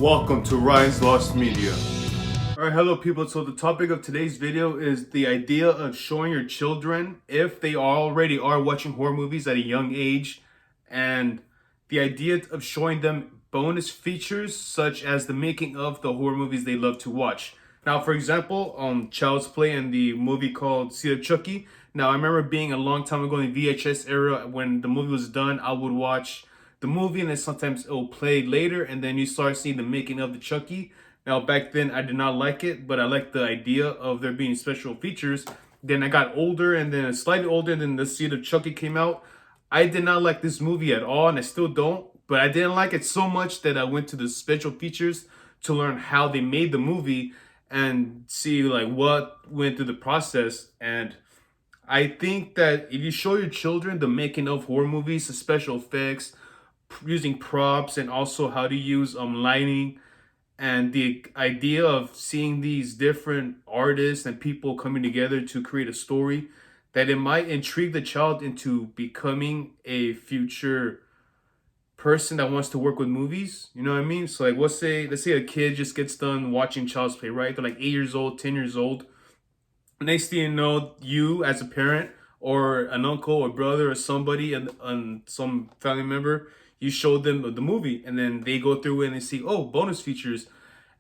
Welcome to Ryan's Lost Media. Alright, hello people. So the topic of today's video is the idea of showing your children, if they already are watching horror movies at a young age, and the idea of showing them bonus features such as the making of the horror movies they love to watch. Now, for example, Child's Play and the movie called Seed of Chucky. Now, I remember being a long time ago in the VHS era, when the movie was done, I would watch the movie and then sometimes it will play later and then you start seeing the making of the Chucky. Now, back then I did not like it, but I liked the idea of there being special features. Then I got older, and then slightly older, and then the Seed of Chucky came out. I did not like this movie at all, and I still don't, but I didn't like it so much that I went to the special features to learn how they made the movie and see like what went through the process. And I think that if you show your children the making of horror movies, the special effects, using props, and also how to use lighting, and the idea of seeing these different artists and people coming together to create a story, that it might intrigue the child into becoming a future person that wants to work with movies. You know what I mean? So like, let's say a kid just gets done watching Child's Play, right? They're like 8 years old, 10 years old. Next thing you know, you as a parent or an uncle or brother or somebody and some family member, you show them the movie, and then they go through it and they see, oh, bonus features.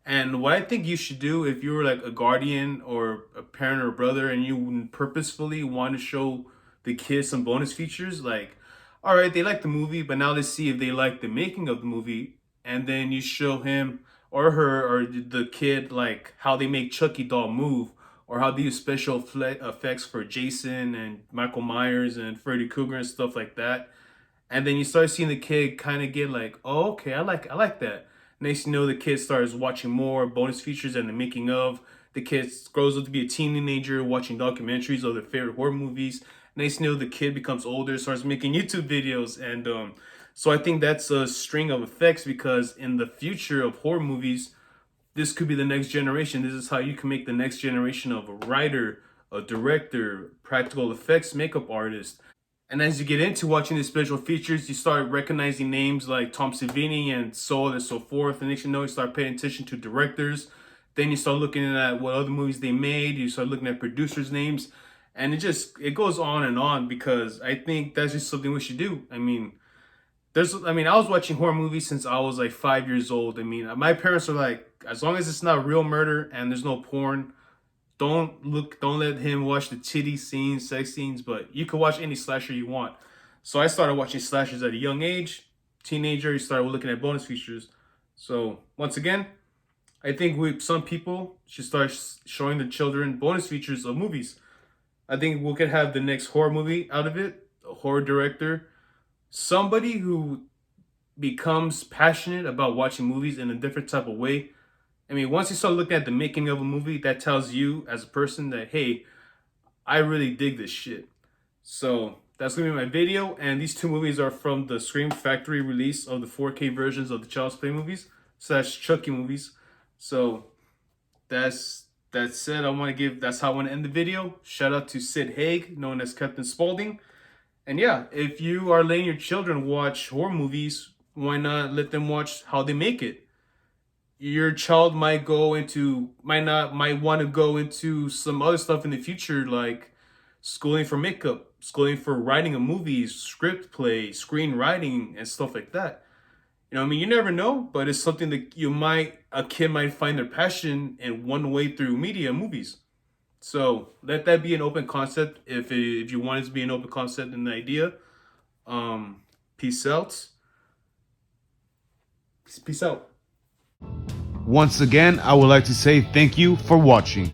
And what I think you should do, if you were like a guardian or a parent or a brother and you purposefully want to show the kids some bonus features, like, all right, they like the movie, but now let's see if they like the making of the movie. And then you show him or her or the kid like how they make Chucky doll move, or how they use special effects for Jason and Michael Myers and Freddy Krueger and stuff like that. And then you start seeing the kid kind of get like, oh, okay, I like that. Next you know, the kid starts watching more bonus features and the making of. The kid grows up to be a teenager watching documentaries of their favorite horror movies. Next you know, the kid becomes older, starts making YouTube videos. And so I think that's a string of effects, because in the future of horror movies, this could be the next generation. This is how you can make the next generation of a writer, a director, practical effects makeup artist. And as you get into watching the special features, you start recognizing names like Tom Savini and so on and so forth. And next you know, you start paying attention to directors. Then you start looking at what other movies they made. You start looking at producers' names. And it goes on, because I think that's just something we should do. I mean, I was watching horror movies since I was like 5 years old. I mean, my parents are like, as long as it's not real murder and there's no porn, don't let him watch the titty scenes, sex scenes, but you can watch any slasher you want. So I started watching slashers at a young age. Teenager, you started looking at bonus features. So once again, I think some people should start showing the children bonus features of movies. I think we could have the next horror movie out of it, a horror director, somebody who becomes passionate about watching movies in a different type of way. I mean, once you start looking at the making of a movie, that tells you as a person that, hey, I really dig this shit. So that's going to be my video. And these two movies are from the Scream Factory release of the 4K versions of the Child's Play movies / Chucky movies. So that's said. That's how I want to end the video. Shout out to Sid Haig, known as Captain Spaulding. And yeah, if you are letting your children watch horror movies, why not let them watch how they make it? Your child might want to go into some other stuff in the future, like schooling for makeup, schooling for writing a movie, script play, screenwriting, and stuff like that. You know what I mean? You never know, but it's something that a kid might find their passion in one way through media, movies. So let that be an open concept if you want it to be an open concept and the idea. Peace out. Peace out. Once again, I would like to say thank you for watching.